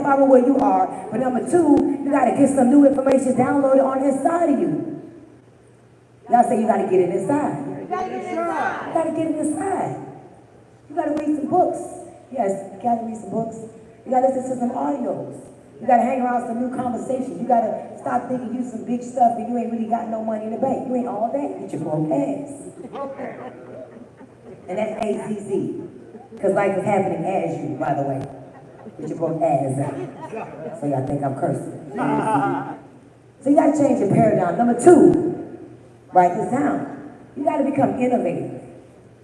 identify with where you are. But number two, you got to get some new information downloaded on inside of you. Y'all say you got to get it inside. You got to get it inside. You got to get it inside. You got to read some books. Yes, you got to read some books. You got to listen to some audios. You got to hang around some new conversations. You got to stop thinking you some big stuff and you ain't really got no money in the bank. You ain't all that. Get your broke ass. And that's AZZ. Because life is happening as you, by the way. Get your broke ass out. So y'all think I'm cursing. So you got to change your paradigm. Number two, write this down. You got to become innovative.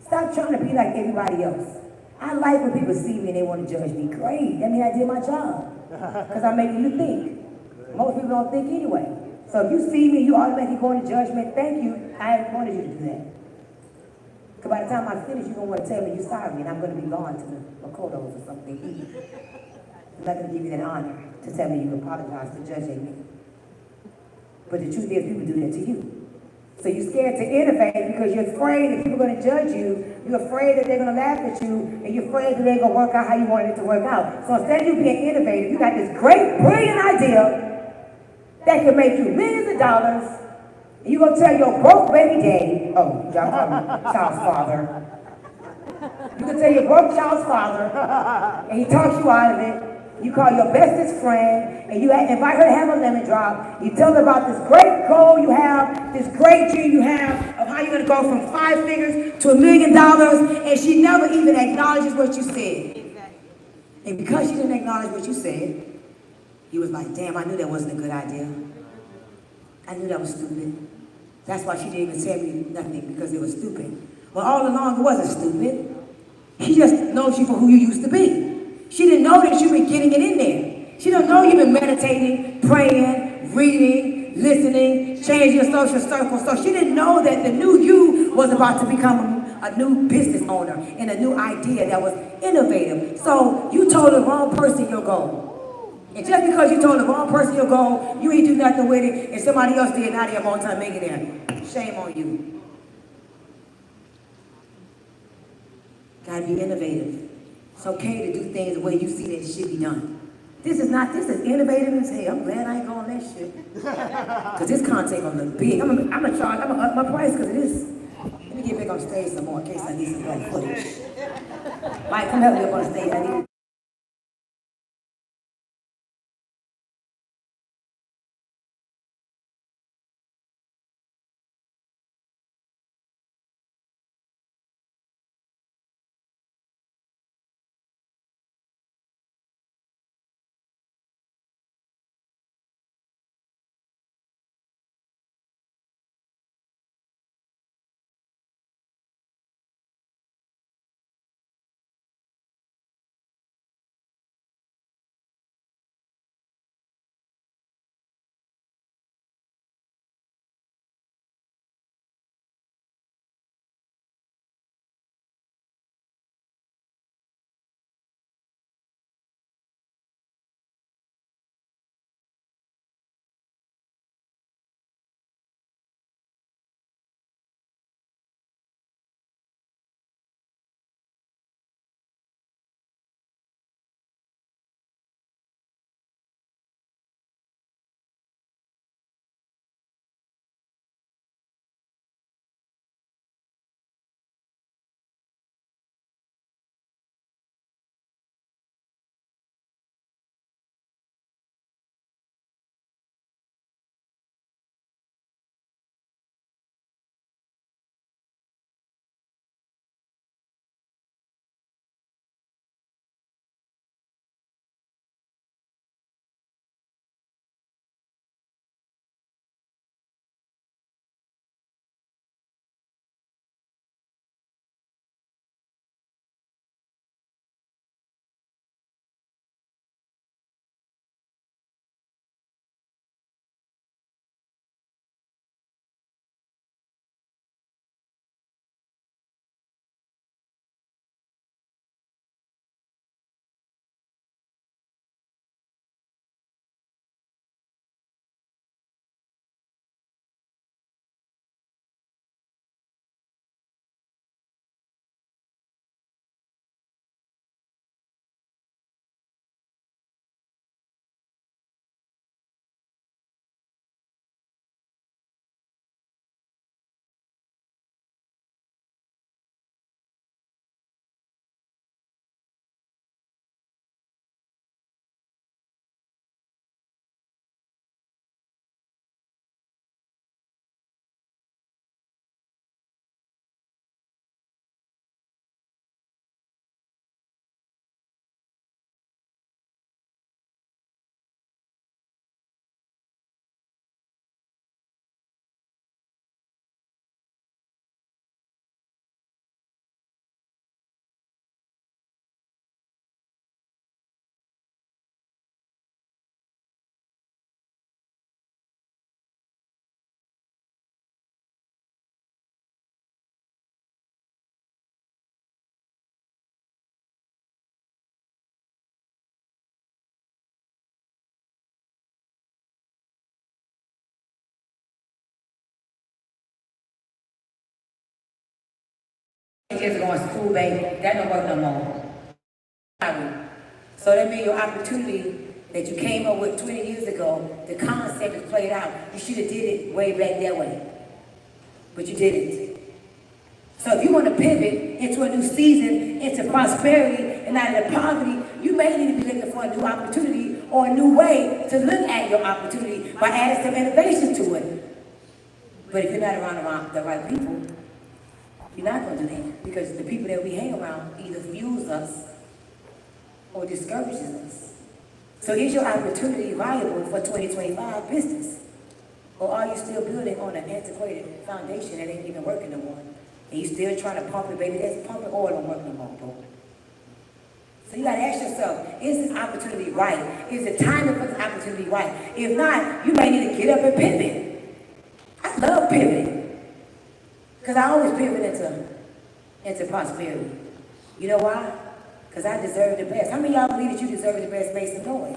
Stop trying to be like everybody else. I like when people see me and they want to judge me. Great. That means I did my job. Because I'm making you think. Most people don't think anyway. So if you see me, you automatically go into judgment. Thank you. I wanted you to do that. Because by the time I finish, you're going to want to tell me you're sorry and I'm going to be gone to the Makotos or something. I'm not going to give you that honor to tell me you apologize for judging me. But the truth is, people do that to you. So you're scared to innovate because you're afraid that people are going to judge you. You're afraid that they're going to laugh at you. And you're afraid that they're going to work out how you wanted it to work out. So instead of you being innovative, you got this great, brilliant idea that can make you millions of dollars. And you're going to tell your broke baby daddy, oh, y'all call me child's father. You can tell your broke child's father, and he talks you out of it. You call your bestest friend, and you invite her to have a lemon drop. You tell her about this great goal you have, this great dream you have of how you're going to go from 5 figures to $1 million, and she never even acknowledges what you said. And because she didn't acknowledge what you said, you was like, damn, I knew that wasn't a good idea. I knew that was stupid. That's why she didn't even tell me nothing, because it was stupid. Well, all along, it wasn't stupid. She just knows you for who you used to be. She didn't know that you've been getting it in there. She didn't know you've been meditating, praying, reading, listening, changing your social circle. So she didn't know that the new you was about to become a new business owner and a new idea that was innovative. So you told the wrong person your goal. And just because you told the wrong person your goal, you ain't do nothing with it, and somebody else did, now they're a multi-millionaire. Shame on you. Gotta be innovative. It's okay to do things the way you see that it should be done. This is innovative as hell. I'm glad I ain't going that shit. Because this content gonna look big. I'm gonna up my price because of this. Let me get back on stage some more in case I need some black footage. Mike, come help me up on stage. I need Years ago in school, babe, that don't work no more. So that means your opportunity that you came up with 20 years ago, the concept is played out. You should have did it way back that way. But you didn't. So if you want to pivot into a new season, into prosperity and not into poverty, you may need to be looking for a new opportunity or a new way to look at your opportunity by adding some innovation to it. But if you're not around the right people, you're not going to do that, because the people that we hang around either fuels us or discourages us. So is your opportunity viable for 2025 business? Or are you still building on an antiquated foundation that ain't even working no more? And you still trying to pump it, baby? That's pumping oil don't work no more, bro. So you got to ask yourself, is this opportunity right? Is the timing for this opportunity right? If not, you may need to get up and pivot. I love pivoting. Because I always pivot into prosperity. You know why? Because I deserve the best. How many of y'all believe that you deserve the best? Make some noise.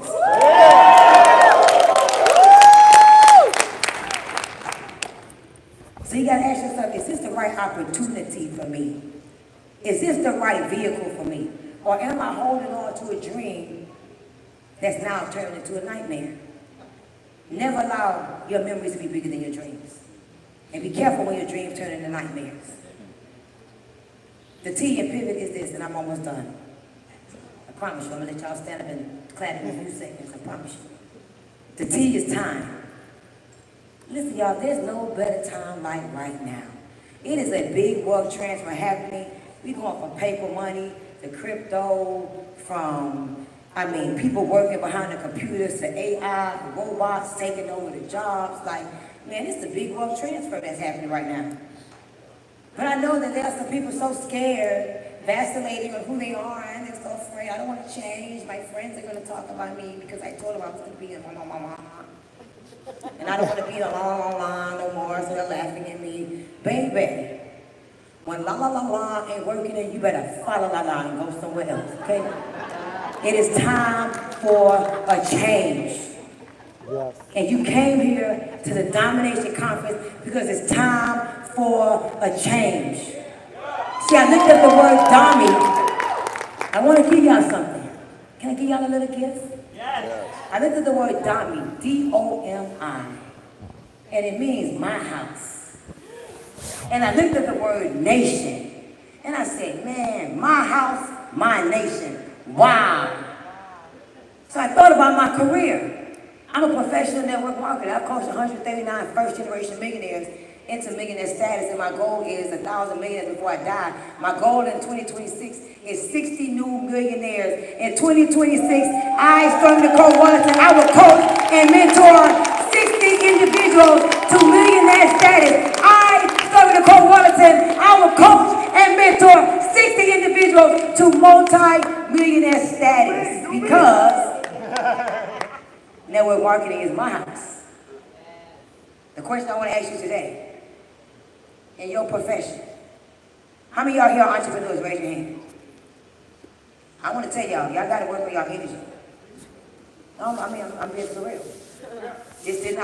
So you got to ask yourself, is this the right opportunity for me? Is this the right vehicle for me? Or am I holding on to a dream that's now turned into a nightmare? Never allow your memories to be bigger than your dreams. And be careful when your dreams turn into nightmares. The T in pivot is this, and I'm almost done. I promise you, I'm going to let y'all stand up and clap in a few seconds, I promise you. The T is time. Listen, y'all, there's no better time like right now. It is a big wealth transfer happening. We're going from paper money to crypto, from, people working behind the computers to AI, robots taking over the jobs. Like, man, it's a big wealth transfer that's happening right now. But I know that there are some people so scared, vacillating on who they are, and they're so afraid. I don't want to change. My friends are going to talk about me because I told them I was going to be in la. And I don't want to be in la no more, so they're laughing at me. Baby, when la ain't working, then you better follow la and go somewhere else, okay? It is time for a change. Yes. And you came here to the Domination Conference because it's time for a change. See, I looked up the word Domi. I want to give y'all something. Can I give y'all a little gift? Yes. I looked at the word Domi, D-O-M-I, and it means my house. And I looked at the word nation, and I said, man, my house, my nation. Wow. So I thought about my career. I'm a professional network marketer. I've coached 139 first-generation millionaires into millionaire status, and my goal is 1,000 millionaires before I die. My goal in 2026 is 60 new millionaires. In 2026, I, Nicole Wellington, I will coach and mentor 60 individuals to millionaire status. I, Nicole Wellington, I will coach and mentor 60 individuals to multi-millionaire status, because network marketing is my house. The question I want to ask you today, in your profession, how many of y'all here are entrepreneurs? Raise your hand. I want to tell y'all got to work on y'all energy. No, I'm being for real. This did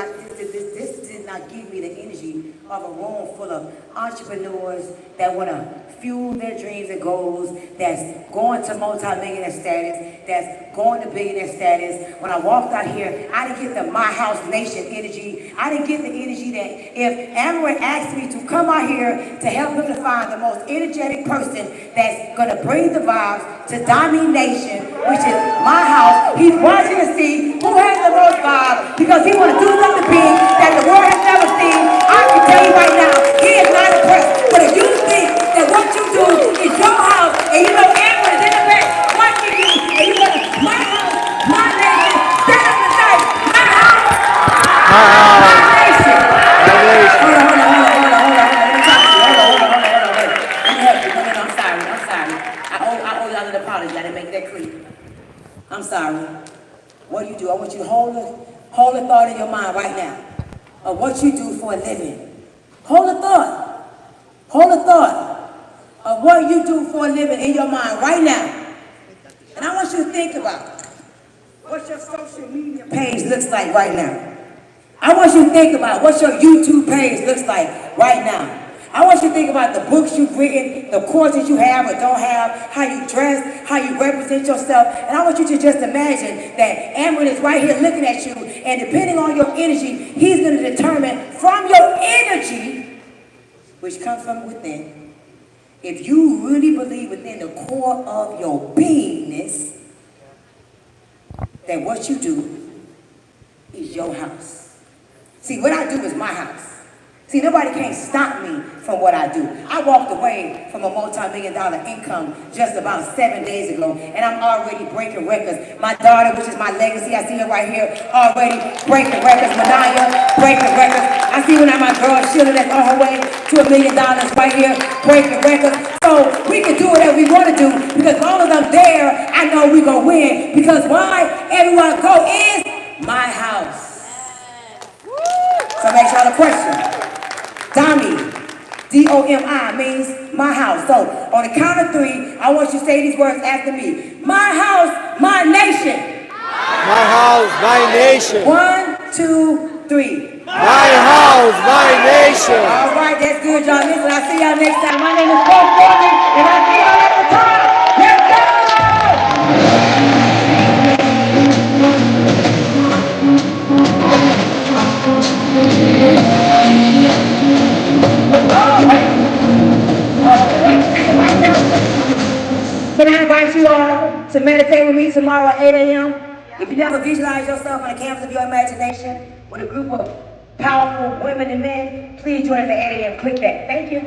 not give me the energy of a room full of entrepreneurs that want to fuel their dreams and goals, that's going to multi-millionaire status, that's going to billionaire status. When I walked out here, I didn't get the My House Nation energy. I didn't get the energy that if Amrinder asked me to come out here to help him to find the most energetic person that's going to bring the vibes to Domination, which is my house, he's watching to see who has the most vibe, because he wants to do something big that the world has never seen. I can tell you right now, he is not impressed. But if you think that what you do is your house, and you know Amber is in the back watching you, and you go, my house, my nation, stand up and say, my house, my nation. Hold on. Let me talk to you. Hold on. Let me help you. No, I'm sorry. I owe y'all an apology. I didn't make that clear. I'm sorry. What do you do? I want you to hold a thought in your mind right now of what you do for a living. Hold a thought of what you do for a living in your mind right now. And I want you to think about what your social media page looks like right now. I want you to think about what your YouTube page looks like right now. I want you to think about the books you've written, the courses you have or don't have, how you dress, how you represent yourself. And I want you to just imagine that Amrinder is right here looking at you, and depending on your energy, he's going to determine from your energy, which comes from within, if you really believe within the core of your beingness that what you do is your house. See, what I do is my house. See, nobody can't stop me from what I do. I walked away from a multi-million-dollar income just about 7 days ago, and I'm already breaking records. My daughter, which is my legacy, I see her right here, already breaking records. Manaya, breaking records. I see one of my girls, Sheila, that's on her way to $1 million right here, breaking records. So we can do whatever we want to do, because as long as I'm there, I know we're going to win. Because why? Everywhere I go is my house. So make sure the question. Domi, D-O-M-I, means my house. So on the count of 3, I want you to say these words after me. My house, my nation. My house, my nation. 1, 2, 3. My house, my nation. All right, that's good, y'all. Listen, I'll see y'all next time. My name is Kamboj, and I'll see y'all at the top. Let's go! Can I invite you all to meditate with me tomorrow at 8 a.m.? If you never visualize yourself on the canvas of your imagination with a group of powerful women and men, please join us at 8 a.m. Click that. Thank you.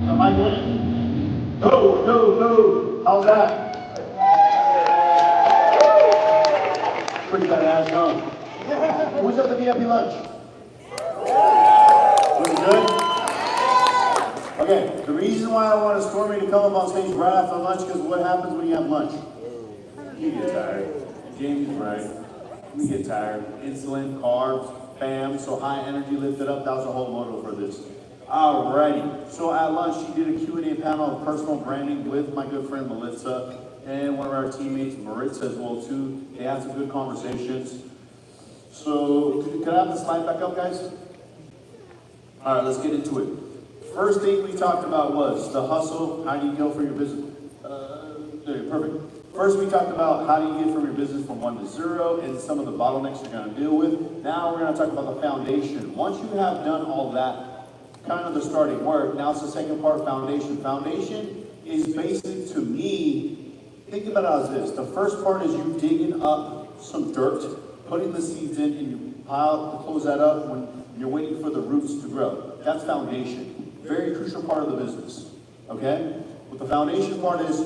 Am I good? No. How's that? Pretty badass, huh? Who's at the VIP lunch? Was it good? Okay, the reason why I want Stormy to come up on stage right after lunch, because what happens when you have lunch? You get tired. Jamie's right. We get tired. Insulin, carbs, bam, so high energy lifted up. That was the whole motto for this. Alrighty, so at lunch she did a Q&A panel of personal branding with my good friend Melissa and one of our teammates, Maritza, as well too. They had some good conversations. So, could I have the slide back up, guys? Alright, let's get into it. First thing we talked about was the hustle. How do you go for your business? There, perfect. First, we talked about how do you get from your business from 1 to 0 and some of the bottlenecks you're going to deal with. Now we're going to talk about the foundation. Once you have done all that, kind of the starting work, now it's the second part, foundation. Foundation is basically, to me, think about it as this. The first part is you digging up some dirt, putting the seeds in, and you pile to close that up when you're waiting for the roots to grow. That's foundation. Very crucial part of the business. Okay? What the foundation part is,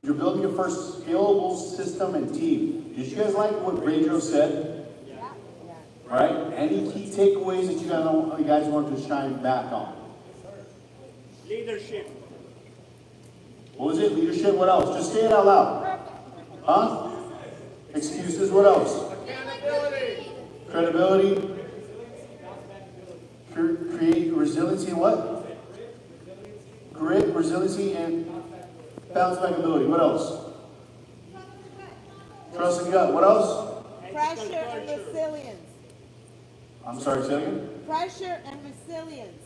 you're building your first scalable system and team. Did you guys like what Pedro said? Right? Any key takeaways that you guys want to shine back on? Leadership. What was it? Leadership? What else? Just say it out loud. Huh? Excuses? What else? Credibility. Create resiliency and what? Grit, resiliency, and bounce back ability. What else? Trust and gut. What else? Pressure and resilience. I'm sorry, say again? Pressure and resilience.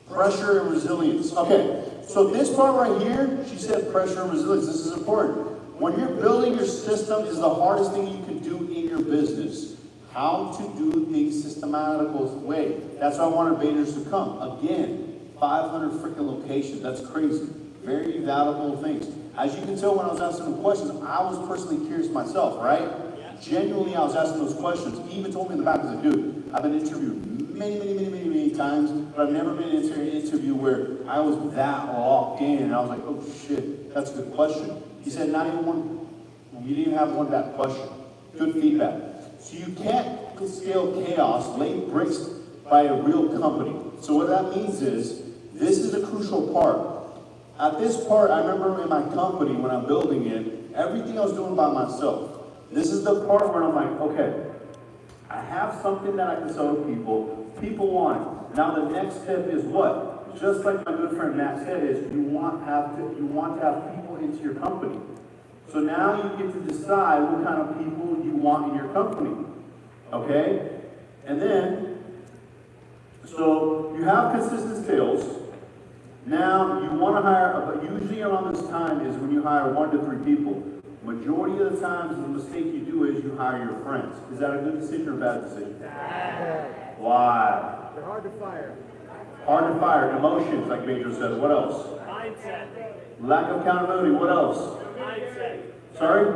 Pressure and resilience. Okay, so this part right here, she said pressure and resilience. This is important. When you're building your system, is the hardest thing you can do in your business. How to do things systematical way. That's why I wanted Baders to come. Again, 500 freaking locations. That's crazy. Very valuable things. As you can tell when I was asking them questions, I was personally curious myself, right? Genuinely, I was asking those questions. He even told me in the back, I said, dude, I've been interviewed many times, but I've never been in an interview where I was that locked in, and I was like, oh shit, that's a good question. He said, not even one, you didn't even have one bad question. Good feedback. So you can't scale chaos, lay bricks by a real company. So what that means is, This is a crucial part. At this part, I remember in my company when I'm building it, everything I was doing by myself. This is the part where I'm like, okay, I have something that I can sell to people. People want it. Now the next step is what? Just like my good friend Matt said, is you want to have people into your company. So now you get to decide what kind of people you want in your company. Okay? And then, so you have consistent sales. Now you want to hire, but usually around this time is when you hire 1 to 3 people. Majority of the times, the mistake you do is you hire your friends. Is that a good decision or a bad decision? Bad. Why? They're hard to fire. Hard to fire. Emotions, like Pedro said. What else? Mindset. Lack of accountability. What else? Mindset. Sorry?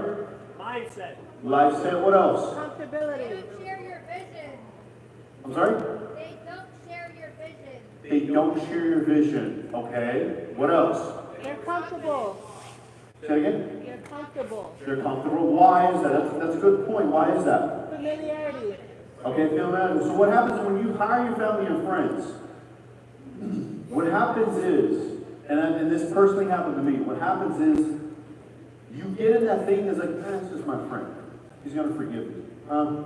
Mindset. Lifestyle. What else? Comfortability. They don't share your vision. I'm sorry? They don't share your vision. They don't share your vision. Okay. What else? They're comfortable. Say it again. They're comfortable. They're comfortable. Why is that? That's a good point. Why is that? Familiarity. Okay, familiarity. So what happens when you hire your family and friends? What happens is, and this personally happened to me, what happens is, you get in that thing that's like, it's just my friend. He's going to forgive me.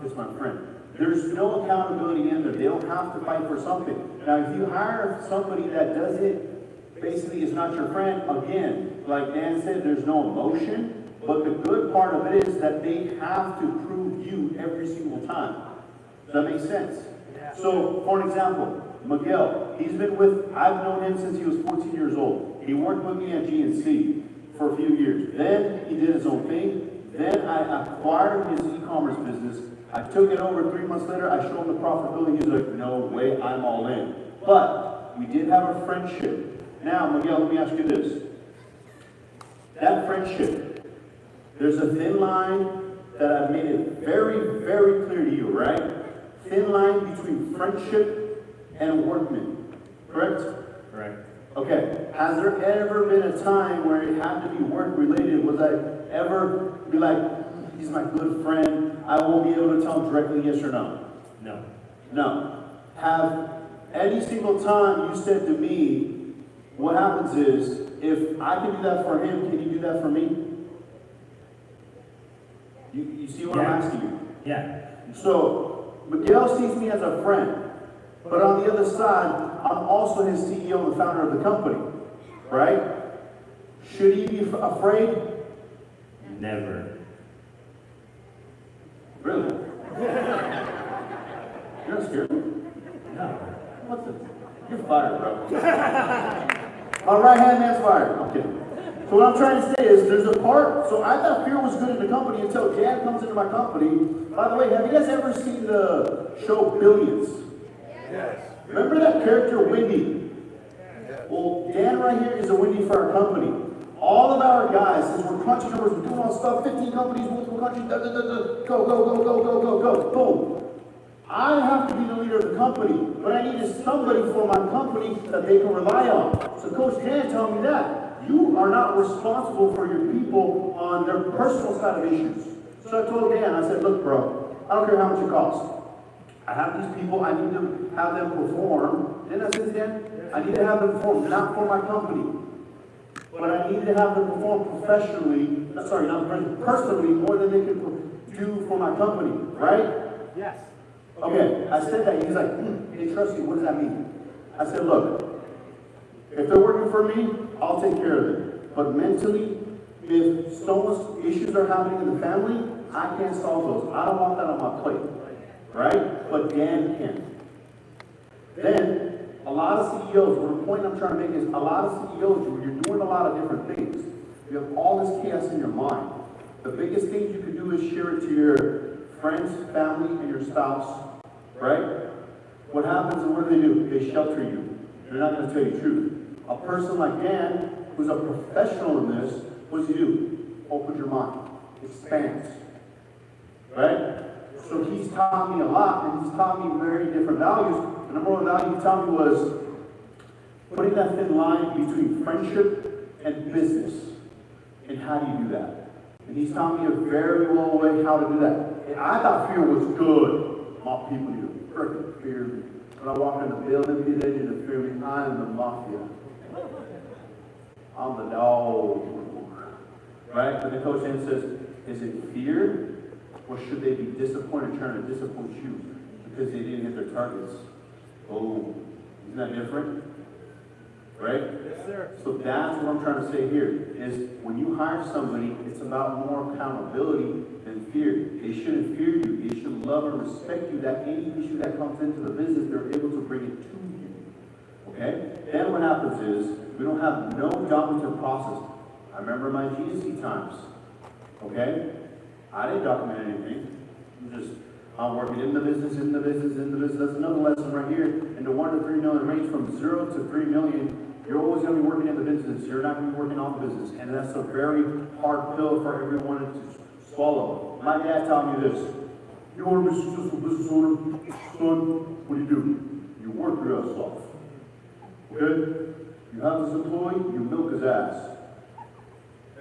It's my friend. There's no accountability in there. They don't have to fight for something. Now, if you hire somebody that doesn't, basically is not your friend, again, like Dan said, there's no emotion. But the good part of it is that they have to prove you every single time. Does that make sense? Yeah. So, for an example, Miguel, I've known him since he was 14 years old. He worked with me at GNC for a few years. Then he did his own thing. Then I acquired his e-commerce business. I took it over 3 months later. I showed him the profitability. He's like, no way, I'm all in. But we did have a friendship. Now, Miguel, let me ask you this. That friendship, there's a thin line that I've made it very, very clear to you, right? Thin line between friendship and workman, correct? Correct. Okay, has there ever been a time where it had to be work-related? Was I ever be like, he's my good friend, I won't be able to tell him directly yes or no? No. No. Have any single time you said to me, what happens is, if I can do that for him, can you do that for me? You see what I'm asking you? Yeah. So, Miguel sees me as a friend, but on the other side, I'm also his CEO and the founder of the company, right? Should he be afraid? Never. Really? You're not scared? No. What the? You're fired, bro. My right-hand man's fired. I'm kidding. So what I'm trying to say is, there's a part, so I thought fear was good in the company until Dan comes into my company. By the way, have you guys ever seen the show Billions? Yes. Remember that character, Wendy? Well, Dan right here is a Wendy for our company. All of our guys, since we're crunching numbers, we're doing all this stuff, 15 companies, multiple countries, go, boom. I have to be the leader of the company, but I needed somebody for my company that they can rely on. So Coach Dan told me that. You are not responsible for your people on their personal side of issues. So I told Dan, I said, look, bro, I don't care how much it costs. I have these people, I need to have them perform. Didn't I say this, Dan? I need to have them perform, not for my company. But I need to have them perform professionally, personally, more than they can do for my company, right? Yes. Okay, I said that, he's like, they trust you, what does that mean? I said, look, if they're working for me, I'll take care of them. But mentally, if someone's issues are happening in the family, I can't solve those. I don't want that on my plate, right? But Dan can. Then, a lot of CEOs, the point I'm trying to make is, a lot of CEOs, you're doing a lot of different things. You have all this chaos in your mind. The biggest thing you can do is share it to your friends, family, and your spouse, right? What happens and what do? They shelter you. They're not going to tell you the truth. A person like Dan, who's a professional in this, what does he do? Opens your mind, expands, right? So he's taught me a lot, and he's taught me very different values. The number one value he taught me was putting that thin line between friendship and business. And how do you do that? And he's taught me a very well way how to do that. And I thought fear was good. My people need to freaking fear me. When I walk in the building, they need to fear me. I am the mafia. I'm the dog. Right? But the coach then says, is it fear? Or should they be disappointed trying to disappoint you because they didn't hit their targets? Oh, isn't that different? Right? Yes, sir. So that's what I'm trying to say here, is when you hire somebody, it's about more accountability than fear. They shouldn't fear you. They should love and respect you, that any issue that comes into the business, they're able to bring it to you. Okay? Then what happens is, we don't have no documented process. I remember my GSC times. Okay? I didn't document anything. I'm working in the business. That's another lesson right here. In the 1 to 3 million range, from 0 to 3 million, you're always going to be working in the business. You're not going to be working on the business. And that's a very hard pill for everyone to swallow. My dad taught me this. You want to be a successful business owner? Son, what do? You work your ass off. Okay? You have this employee, you milk his ass.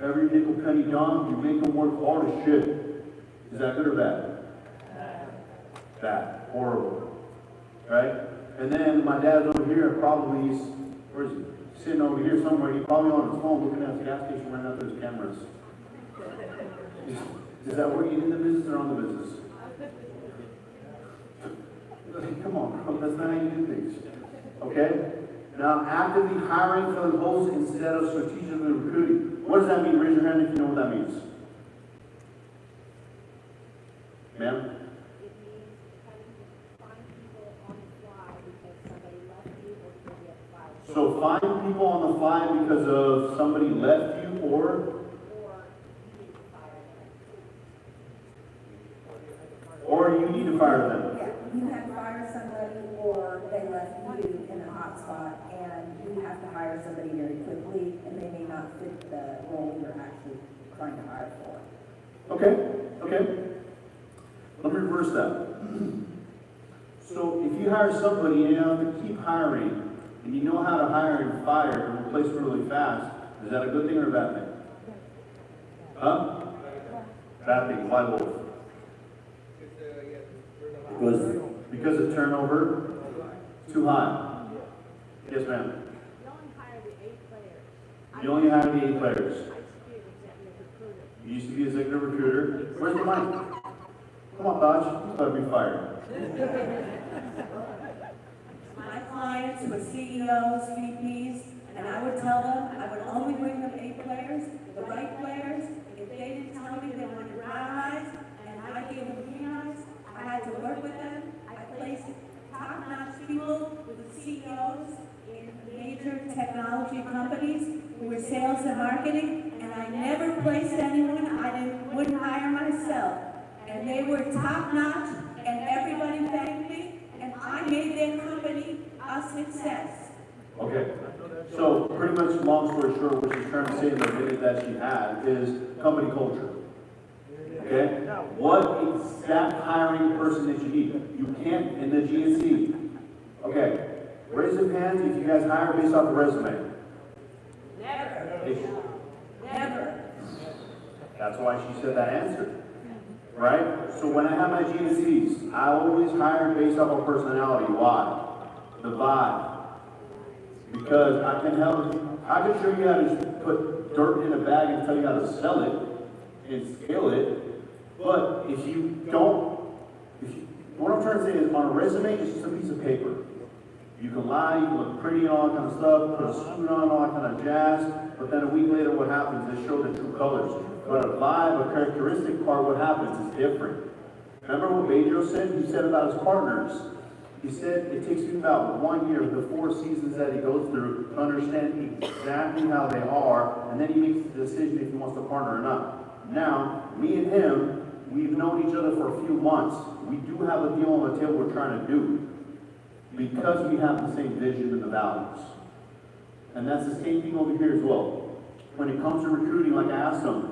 Every nickel, penny, dime, you make him work hard as shit. Is that good or bad? Bad. Horrible. Right? And then my dad's over here, probably he's, where is he? Sitting over here somewhere. He's probably on his phone looking at the gas station running out those cameras. Is that working in the business or on the business? Come on, bro. That's not how you do things. Okay? Now, actively hiring for the post instead of strategically recruiting. What does that mean? Raise your hand if you know what that means. Ma'am? It means find people on the fly because somebody left you or you get fired. So find people on the fly because of somebody left you or Or you need to fire them. or you need to fire them. Yeah, you have to fire somebody or they left you in a hot spot and you have to hire somebody very quickly and they may not fit the role you're actually trying to hire for. Okay. Let me reverse that. So if you hire somebody and you have to keep hiring and you know how to hire and fire and replace really fast, is that a good thing or a bad thing? Huh? Bad thing. Why both? Because the turnover too high. Yes, ma'am. You only hire the 8 players. You only hire the 8 players. I used to be executive recruiter. You used to be executive recruiter. Where's the mic? Come on, Dodge. You better be fired. My clients were CEOs, VPs, and I would tell them I would only bring them 8 players, the right players. If they didn't tell me they wanted brown eyes and I gave them green eyes, I had to work with them. I placed top-notch people with CEOs in major technology companies who were sales and marketing, and I never placed anyone wouldn't hire myself. And they were top-notch, and everybody thanked me, and I made their company a success. Okay. So pretty much, long story short, what she's trying to say in the minute that she had is company culture. Okay? What exact hiring person that you need? You can't in the GNC. Okay. Raise your hands if you guys hire based off the resume. Never. Never. That's why she said that answer. Right? So when I have my GNCs, I always hire based off of personality. Why? The vibe. Because I can show you how to put dirt in a bag and tell you how to sell it and scale it. But if you don't, what I'm trying to say is on a resume, it's just a piece of paper. You can lie, you can look pretty and all that kind of stuff, put a suit on, all that kind of jazz, but then a week later what happens is show the true colors. But a vibe, a characteristic part, what happens is different. Remember what Pedro said? He said about his partners. He said it takes him about 1 year, the 4 seasons that he goes through, to understand exactly how they are, and then he makes the decision if he wants to partner or not. Now, me and him, we've known each other for a few months. We do have a deal on the table we're trying to do because we have the same vision and the values. And that's the same thing over here as well. When it comes to recruiting, like I asked him,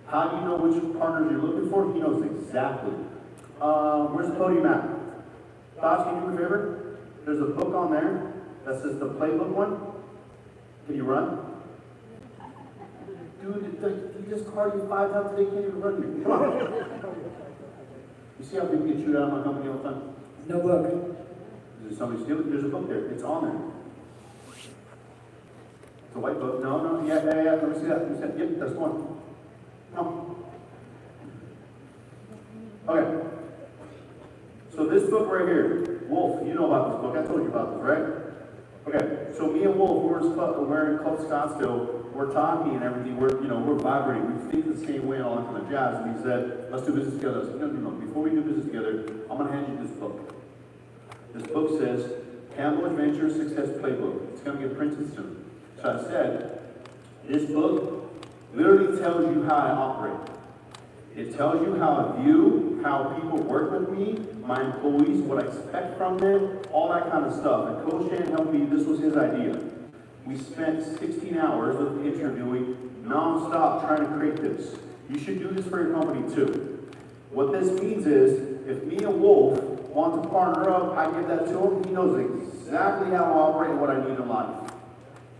how do you know which partners you're looking for? He knows exactly. Where's the podium at? Tosh, can you do me a favor? There's a book on there that says the playbook one. Can you run? Dude, he just called you 5 times a day, can't even run me. Come on. You see how people get chewed out of my company all the time? No book. Did somebody steal it? There's a book there. It's on there. It's a white book. No. Yeah. Let me see that. Yep, that's the one. No. Okay. So this book right here, Wolf, you know about this book. I told you about this, right? Okay. So me and Wolf, we're in Club Scottsdale. We're talking and everything. We're vibrating. We think the same way and all that kind of jazz. And he said, let's do business together. I said, no. Before we do business together, I'm going to hand you this book. This book says, Kamboj Venture Success Playbook. It's going to get printed soon. So I said, this book literally tells you how I operate. It tells you how I view, how people work with me, my employees, what I expect from them, all that kind of stuff. And Coach Shan helped me. This was his idea. We spent 16 hours with interviewing, non-stop trying to create this. You should do this for your company too. What this means is, if me and Wolf want to partner up, I give that to him. He knows exactly how I operate and what I need in life.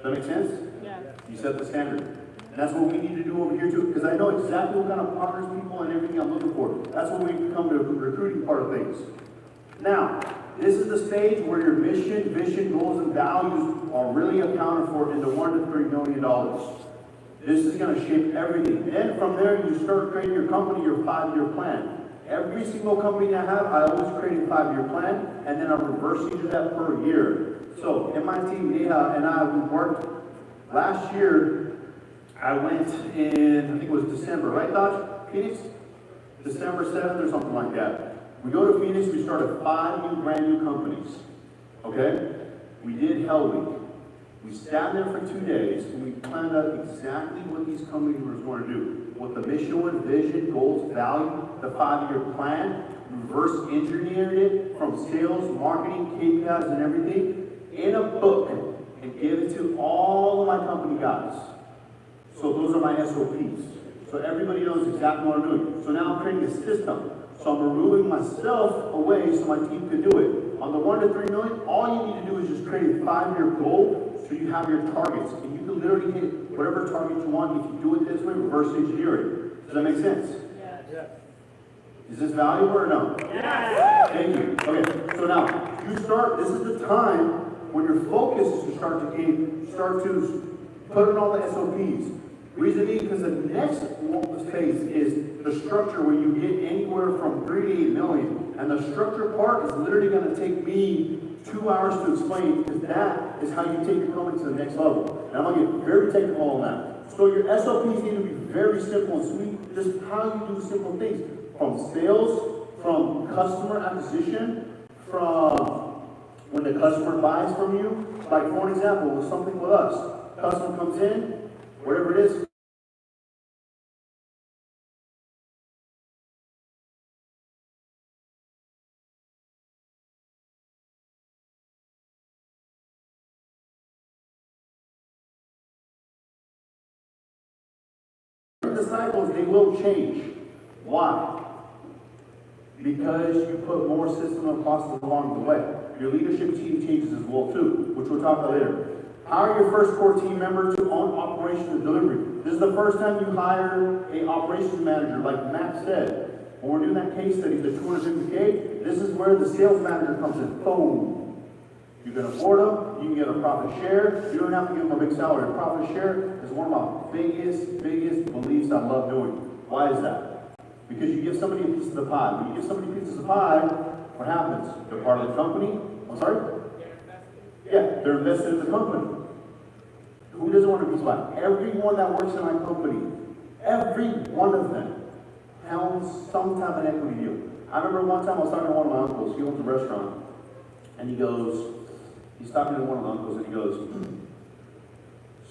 Does that make sense? Yeah. You set the standard. And that's what we need to do over here too, because I know exactly what kind of partners, people, and everything I'm looking for. That's when we come to the recruiting part of things. Now, this is the stage where your mission, vision, goals, and values are really accounted for in the $1 to $3 million. This is going to shape everything. Then from there, you start creating your company, your 5-year plan. Every single company I have, I always create a 5-year plan, and then I reverse each of that per year. So in my team, Neha and I, we worked last year. I went in, I think it was December, right, Dodge? Phoenix? December 7th or something like that. We go to Phoenix, we started 5 brand new companies. Okay? We did Hell Week. We sat there for 2 days and we planned out exactly what these companies were going to do. What the mission was, vision, goals, value, the 5-year plan, reverse engineered it from sales, marketing, KPIs, and everything in a book and gave it to all of my company guys. So those are my SOPs. So everybody knows exactly what I'm doing. So now I'm creating a system. So I'm removing myself away so my team can do it. On the 1 to 3 million, all you need to do is just create a 5-year goal so you have your targets. And you can literally hit whatever target you want. If you do it this way, reverse engineer it. Does that make sense? Yes. Is this valuable or no? Yes. Thank you. Okay, so now you start, this is the time when your focus is to start to put in all the SOPs. Reason being, because the next phase is the structure where you get anywhere from 3 to 8 million. And the structure part is literally going to take me 2 hours to explain, because that is how you take your company to the next level. And I'm going to get very technical on that. So your SOPs need to be very simple and sweet, just how you do simple things. From sales, from customer acquisition, from when the customer buys from you. Like for an example, with something with us. Customer comes in, whatever it is, the cycles, they will change. Why? Because you put more system and process along the way. Your leadership team changes as well too, which we'll talk about later. Hire your first core team member to own operations and delivery. This is the first time you hire an operations manager, like Matt said. When we're doing that case study, the 250K, this is where the sales manager comes in. Boom. You can afford them, you can get a profit share. You don't have to give them a big salary. A profit share is one of my biggest beliefs I love doing. Why is that? Because you give somebody a piece of the pie. When you give somebody pieces of the pie, what happens? They're part of the company. I'm sorry? Yeah, they're invested in the company. Who doesn't want a piece of pie? Everyone that works in my company, every one of them has some type of equity deal. I remember one time I was talking to one of my uncles. He owns a restaurant. And he's talking to one of the uncles and he goes,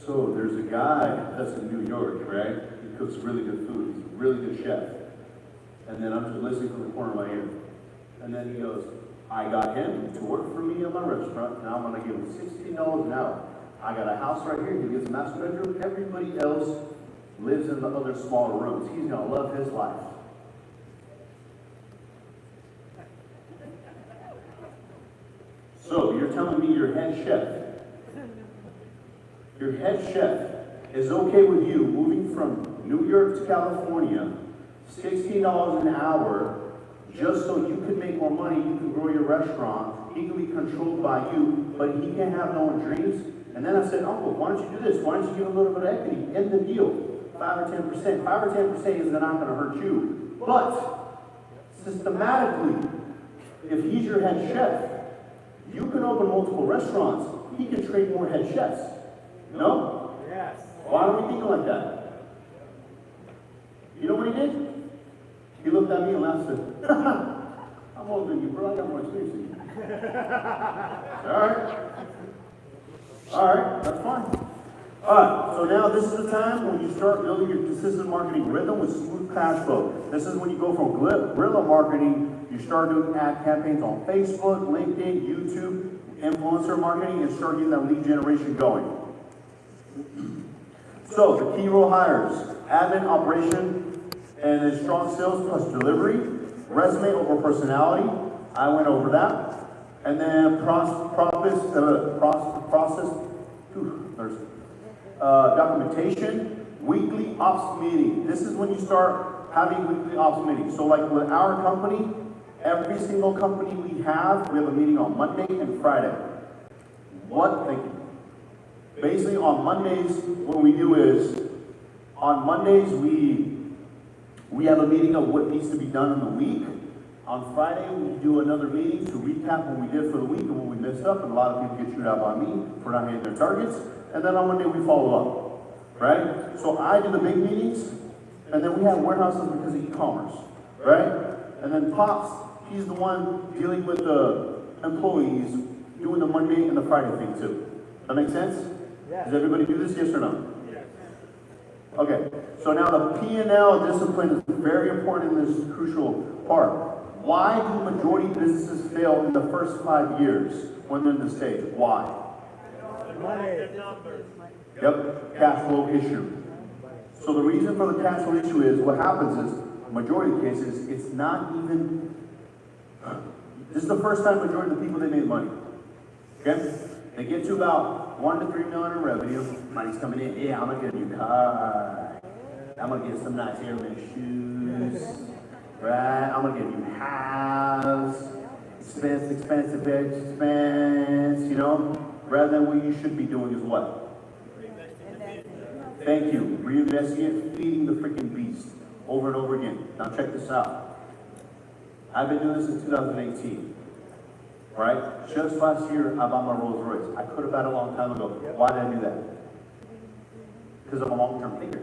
so there's a guy that's in New York, right? He cooks really good food. He's a really good chef. And then I'm just listening from the corner of my ear. And then he goes, I got him to work for me at my restaurant, and I'm going to give him $16 an hour. I got a house right here. He gets a master bedroom. Everybody else lives in the other smaller rooms. He's going to love his life. So you're telling me your head chef is okay with you moving from New York to California, $16 an hour, just so you can make more money, you can grow control your restaurant, he can be controlled by you, but he can't have no one dreams. And then I said, Uncle, why don't you do this? Why don't you give a little bit of equity in the deal? 5 or 10%. 5 or 10% is not going to hurt you. But systematically, if he's your head chef, you can open multiple restaurants. He can trade more head chefs. No? Yes. Why are we thinking like that? You know what he did? He looked at me and laughed and said, I'm older than you, bro. I got more experience than you. All right, that's fine. All right, so now this is the time when you start building your consistent marketing rhythm with smooth cash flow. This is when you go from guerrilla marketing, you start doing ad campaigns on Facebook, LinkedIn, YouTube, influencer marketing, and start getting that lead generation going. So the key role hires, admin, operation, and then strong sales plus delivery, resume over personality. I went over that. And then documentation, weekly ops meeting. This is when you start having weekly ops meetings. So like with our company, every single company we have a meeting on Monday and Friday. What? Thank you. Basically on Mondays, what we do is, on Mondays we have a meeting of what needs to be done in the week. On Friday, we do another meeting to recap what we did for the week and what we messed up, and a lot of people get chewed out by me for not hitting their targets. And then on Monday, we follow up, right? So I do the big meetings, and then we have warehouses because of e-commerce, right? And then Pops, he's the one dealing with the employees, doing the Monday and the Friday thing too. That make sense? Yes. Does everybody do this, yes or no? Yes. Okay, so now the P&L discipline is very important in this crucial part. Why do majority of businesses fail in the first 5 years when they're in the stage? Why? Money. Yep, cash flow issue. So the reason for the cash flow issue is, what happens is, majority of cases, it's not even, this is the first time majority of the people, they made money. Okay? They get to about 1 to 3 million in revenue. Money's coming in. Yeah, I'm gonna get a new car. I'm gonna get some nice Airman shoes. Right? I'm gonna get a new house. Expensive, you know? Rather than what you should be doing is what? Thank you. Reinvesting it, feeding the freaking beast over and over again. Now check this out. I've been doing this since 2018. Right? Just last year, I bought my Rolls Royce. I could have had it a long time ago. Why did I do that? Because I'm a long-term thinker.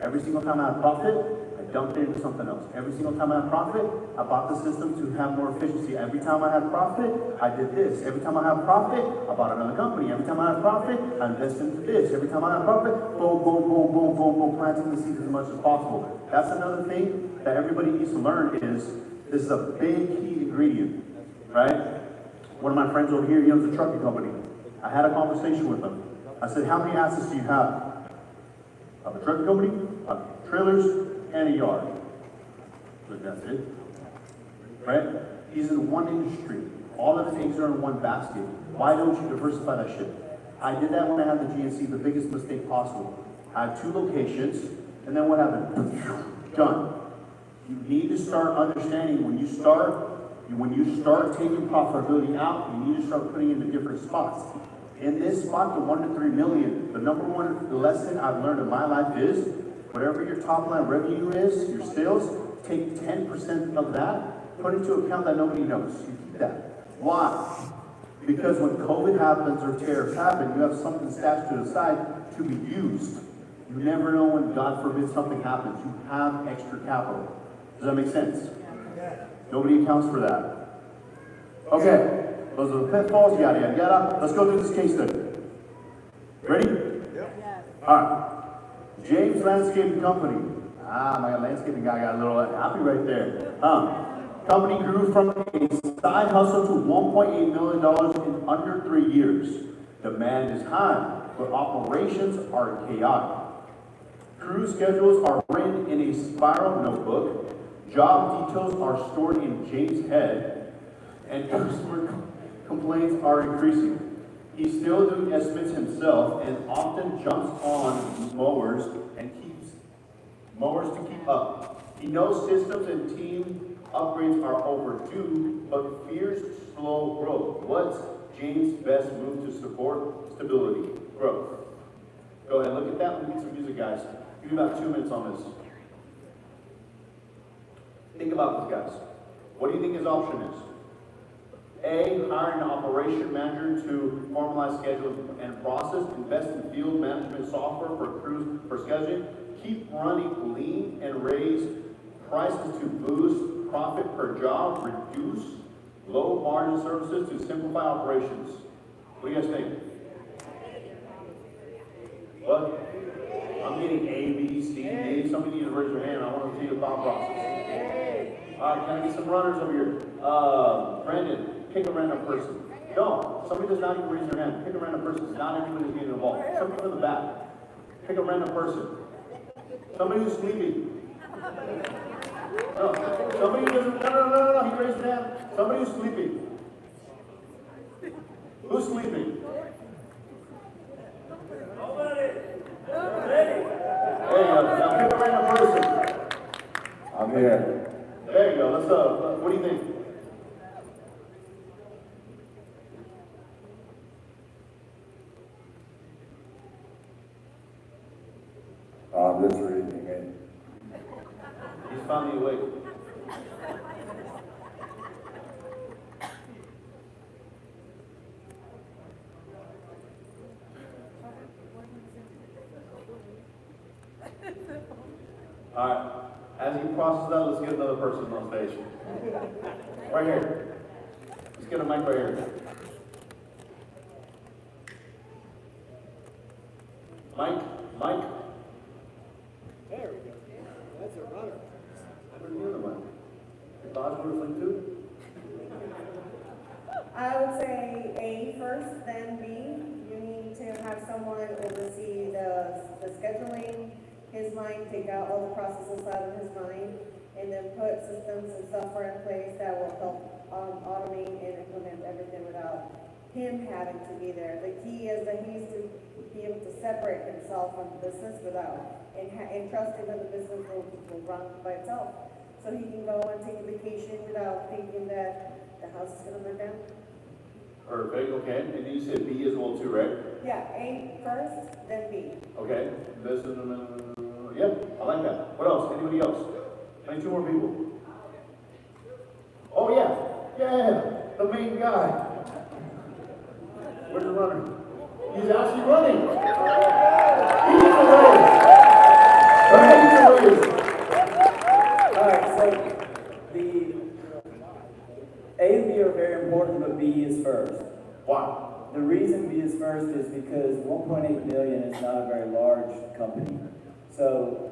Every single time I had profit, I dumped it into something else. Every single time I had profit, I bought the system to have more efficiency. Every time I had profit, I did this. Every time I had profit, I bought another company. Every time I had profit, I invested into this. Every time I had profit, boom, planting the seeds as much as possible. That's another thing that everybody needs to learn is, this is a big key ingredient, right? One of my friends over here, he owns a trucking company. I had a conversation with him. I said, how many assets do you have? I have a trucking company, I have trailers, and a yard. So that's it. Right? He's in one industry. All of his eggs are in one basket. Why don't you diversify that shit? I did that when I had the GNC, the biggest mistake possible. I had 2 locations, and then what happened? Done. You need to start understanding when you start taking profitability out, you need to start putting it into different spots. In this spot, the 1 to 3 million, the number one lesson I've learned in my life is, whatever your top line revenue is, your sales, take 10% of that, put it into an account that nobody knows. You keep that. Why? Because when COVID happens or tariffs happen, you have something stashed to the side to be used. You never know when, God forbid, something happens. You have extra capital. Does that make sense? Nobody accounts for that. Okay, those are the pitfalls, yada, yada, yada. Let's go through this case study. Ready? Yep. All right. James Landscaping Company. My landscaping guy got a little happy right there. Company grew from a side hustle to $1.8 million in under 3 years. Demand is high, but operations are chaotic. Crew schedules are written in a spiral notebook. Job details are stored in James' head, and customer complaints are increasing. He's still doing estimates himself and often jumps on mowers to keep up. He knows systems and team upgrades are overdue, but fears What's James' best move to support stability, growth? Go ahead, look at that. Let me get some music, guys. Give me about 2 minutes on this. Think about this, guys. What do you think his option is? A, hire an operation manager to formalize schedules and process, invest in field management software for crews for scheduling, keep running lean and raise prices to boost profit per job, reduce low margin services to simplify operations. What do you guys think? What? I'm getting A, B, C, D. Somebody needs to raise their hand. I want to see the thought process. All right, can I get some runners over here? Brandon, pick a random person. No, somebody does not even raise their hand. Pick a random person. Not everyone is getting involved. Somebody from the back. Pick a random person. Somebody who's sleeping. No, somebody who doesn't. No. He raised his hand. Somebody who's sleeping. Who's sleeping? There you go. Now pick a random person. I'm here. There you go. Let's what do you think? I'm just reading it. He's finally awake. All right. As he processes that, let's get another person on stage. Right here. Let's get a mic right here. Mike. There we go. That's a runner. Where's the other one? Dodge would have too? I would say A first, then B. You need to have someone oversee the scheduling, his mind, take out all the processes out of his mind, and then put systems and software in place that will help automate and implement everything without him having to be there. The key is that he needs to be able to separate himself from the business without, and trusting that the business will run by itself. So he can go and take a vacation without thinking that the house is gonna burn down. Perfect, okay. And you said B as well too, right? Yeah, A first, then B. Okay. This is, yep, I like that. What else? Anybody else? I need 2 more people. Oh yeah, the main guy. Where's the runner? He's actually running. He's the race. Alright, so the A and B are very important, but B is first. Why? The reason B is first is because 1.8 million is not a very large company. So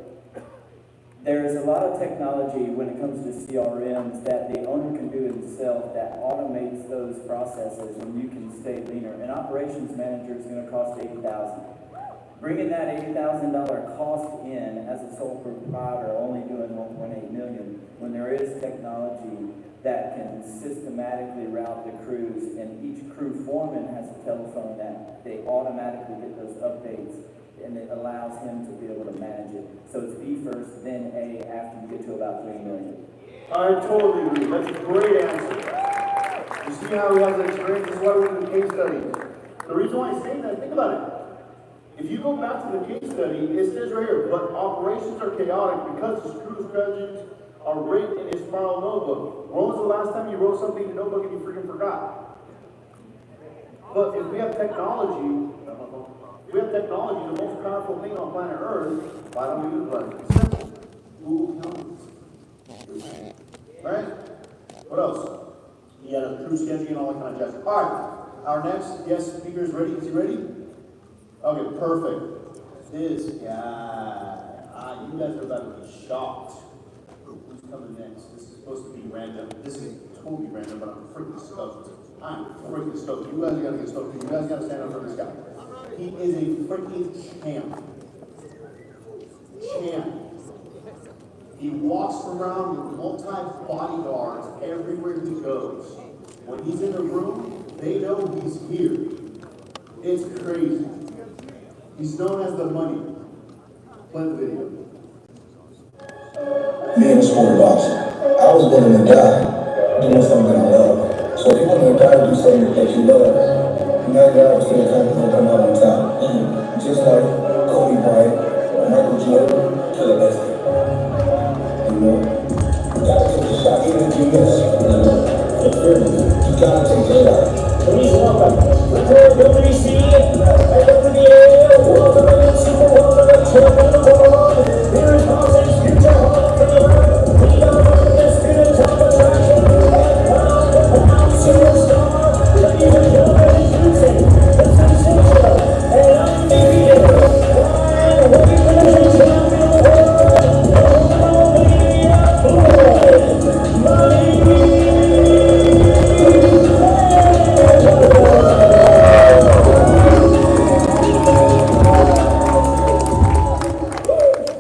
there's a lot of technology when it comes to CRMs that the owner can do himself that automates those processes and you can stay leaner. An operations manager is going to cost $80,000. Bringing that $80,000 cost in as a sole proprietor, only doing 1.8 million, when there is technology that can systematically route the crews, and each crew foreman has a telephone that they automatically get those updates, and it allows him to be able to manage it. So it's B first, then A after you get to about 3 million. I totally agree. That's a great answer. You see how he has that experience? This is why we're doing case studies. The reason why I say that, think about it. If you go back to the case study, it says right here, but operations are chaotic because the screw schedules are written in his spiral notebook. When was the last time you wrote something in a notebook and you freaking forgot? But if we have technology, the most powerful thing on planet Earth, why don't we utilize it? Google Calendar. Right? What else? You got a crew scheduling and all that kind of jazz. All right, our next guest speaker is ready. Is he ready? Okay, perfect. This guy, you guys are about to be shocked. Who's coming next? This is supposed to be random. This is totally random, but I'm freaking stoked. I'm freaking stoked. You guys gotta get stoked. You guys gotta stand up for this guy. He is a freaking champ. He walks around with multi-bodyguards everywhere he goes. When he's in a room, they know he's here. It's crazy. He's known as the money. Play the video. Me in the sport of boxing, I was willing to die doing something I love. So if you want to die, do something that you love, 99% of the time you're gonna come out on top. Just like Kobe Bryant, Michael Jordan, to the best. You know? You gotta take a shot, even if you miss. You gotta take a shot. Please welcome, record Domination, and over the air, welcome to the Super Bowl of the Champion. Here is Hawkins, future Hawk from the right. We are the best in the top attraction. Superstar, ladies and gentlemen, introducing the sensational and undefeated heavyweight division champion of the world,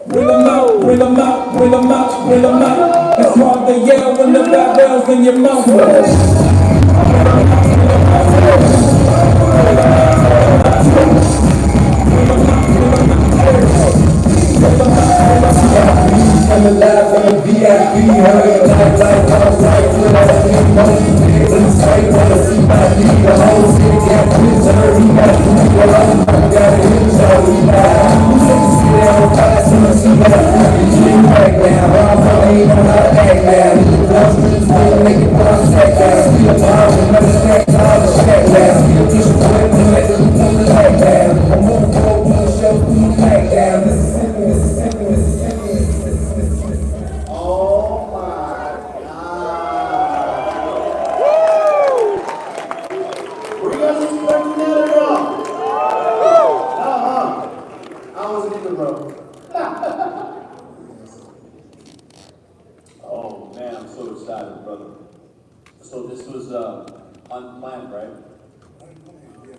bring them out, bring them out, bring them out, bring them out. It's hard to yell when the bad bells in your mouth. I'm alive on the VIP, hurry like house lights when I see money. Inside, wanna see my lead, the whole city got kids, I heard he got food, well I'm got a hit, so we got. Who's in the city, I'm fast, and I see that. Dream back now, I'm ain't on how to act now. Wall Street's gonna make it bounce back down. Still time, another stack, time to stack down. Still push the button, let the pull the back down. I'm on the road, pull the show, pull the back down. Mississippi, Mississippi, Mississippi. Oh man, I'm so excited, brother. So this was unplanned, right?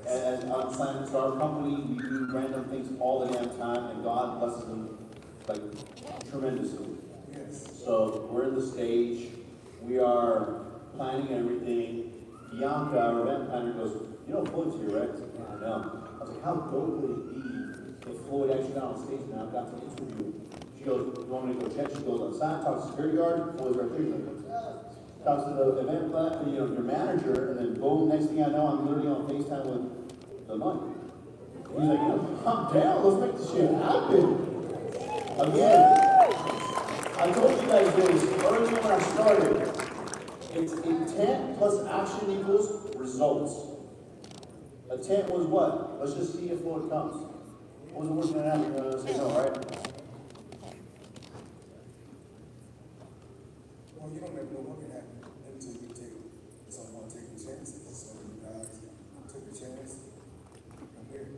And unplanned. So our company, we do random things all the damn time, and God blesses them like tremendously. So we're in the stage. We are planning everything. Bianca, our event planner, goes, "You know Floyd's here, right?" "Yeah, I know." I was like, "How dope would it be if Floyd actually got on stage now? I've got to interview him." She goes, "You want me to go check?" She goes outside, talks to the security guard. Floyd's right there. He's like, talks to the event planner, your manager, and then boom, next thing I know, I'm literally on FaceTime with the money. He's like, "Calm down, let's make this shit happen." Again, I told you guys this earlier when I started. It's intent plus action equals results. Intent was what? Let's just see if Floyd comes. What was the worst thing that happened? You're gonna say no, right? Well, you don't never know what can happen until you take someone taking chances. So you guys took a chance. I'm here.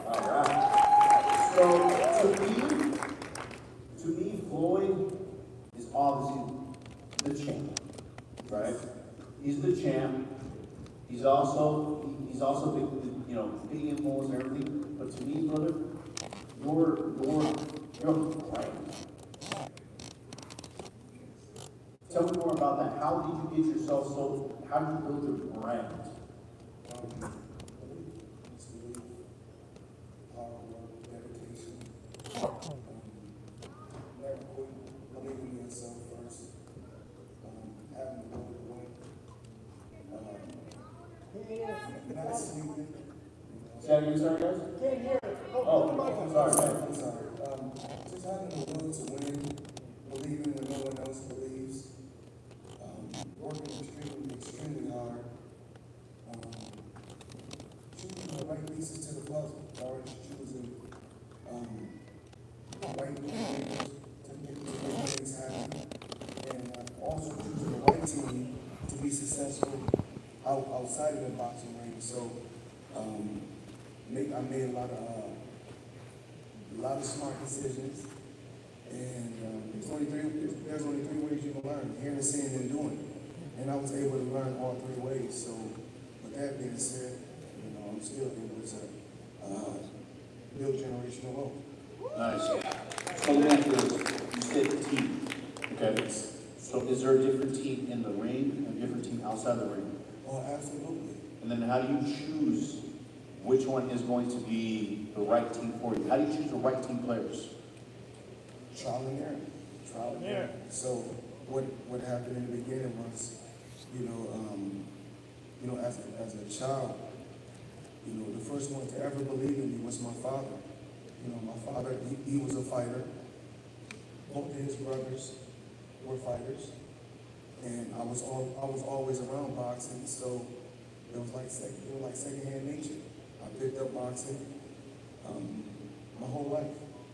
All right. So to me, Floyd is obviously the champ, right? He's the champ. He's also big, big influence and everything. But to me, brother, you're brand. Tell me more about that. How did you get yourself how did you build your brand? Hard work, dedication. Never quit, believing in yourself first. Having the will to win. Not sleeping. Say that again, sorry guys? Can't hear. Oh, sorry, man. I'm sorry. Just having the will to win, believing when no one else believes. Working extremely hard. Choosing the right pieces to the puzzle. Always choosing the right players to make things happen. And also choosing the right team to be successful outside of the boxing ring. So I made a lot of smart decisions. And there's only three ways you can learn: hearing, seeing, and doing. And I was able to learn all three ways. So with that being said, I'm still able to build generational wealth. Nice. So let me ask you this. You said team. Okay. So is there a different team in the ring and a different team outside the ring? Oh, absolutely. And then how do you choose which one is going to be the right team for you? How do you choose the right team players? Trial and error. Trial and error. So what happened in the beginning was, You know, as a child, you know, the first one to ever believe in me was my father. You know, my father, he was a fighter. Both of his brothers were fighters. And I was always around boxing, so it was like secondhand nature. I picked up boxing my whole life.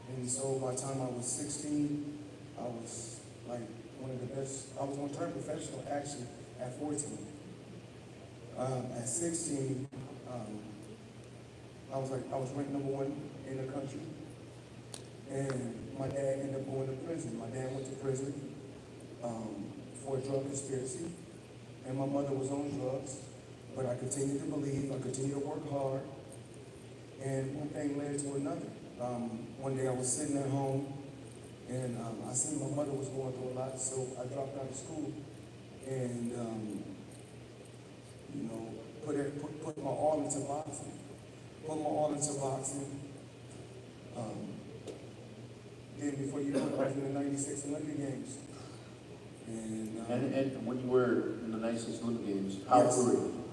And so by the time I was 16, I was like one of the best. I was going to turn professional actually at 14. At 16, I was ranked #1 in the country. And my dad ended up going to prison. My dad went to prison for a drug conspiracy. And my mother was on drugs. But I continued to believe, I continued to work hard. And one thing led to another. One day I was sitting at home and I seen my mother was going through a lot, so I dropped out of school and, you know, put my all into boxing. Put my all into boxing. Then before you know it, I was in the '96 Olympic Games. And when you were in the '96 Olympic Games, how old were you?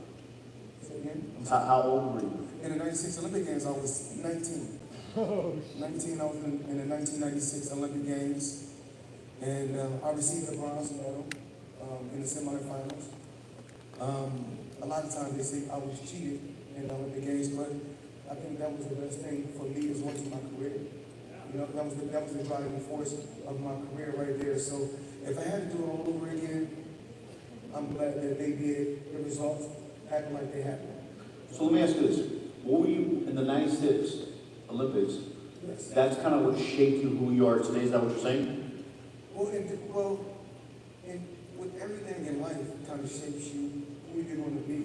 Say again? How old were you? In the '96 Olympic Games, I was 19. 19, I was in the 1996 Olympic Games. And I received a bronze medal in the semifinals. A lot of times they say I was cheated in the Olympic Games, but I think that was the best thing for me as well as my career. You know, that was the driving force of my career right there. So if I had to do it all over again, I'm glad that they did. The results happened like they happened. So let me ask you this. What were you in the '96 Olympics? Yes. That's kind of what shaped you who you are today, is that what you're saying? Well, with everything in life kind of shapes you who you're going to be.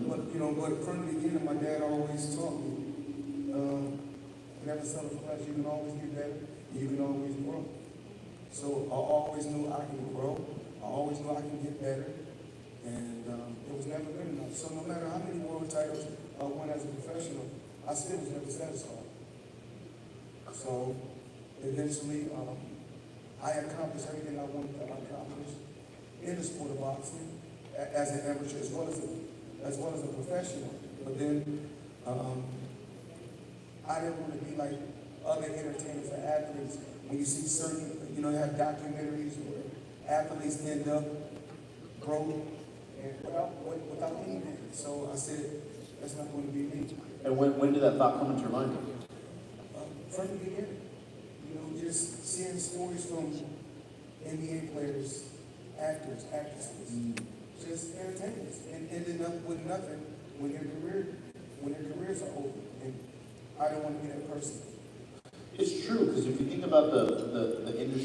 But, you know, but from the beginning, my dad always taught me, never settle for less. You can always get better. You can always grow. So I always knew I can grow. I always knew I can get better. And it was never good enough. So no matter how many world titles I won as a professional, I still was never satisfied. So eventually, I accomplished everything I wanted to accomplish in the sport of boxing as an amateur as well as a professional. But then I didn't want to be like other entertainers or athletes. When you see certain, you know, you have documentaries where athletes end up broke and without anything. So I said, that's not going to be me. And when did that thought come into your mind? From the beginning. You know, just seeing stories from NBA players, actors, actresses, just entertainers, and ending up with nothing when their careers are over. And I don't want to be that person. It's true, because if you think about the industry,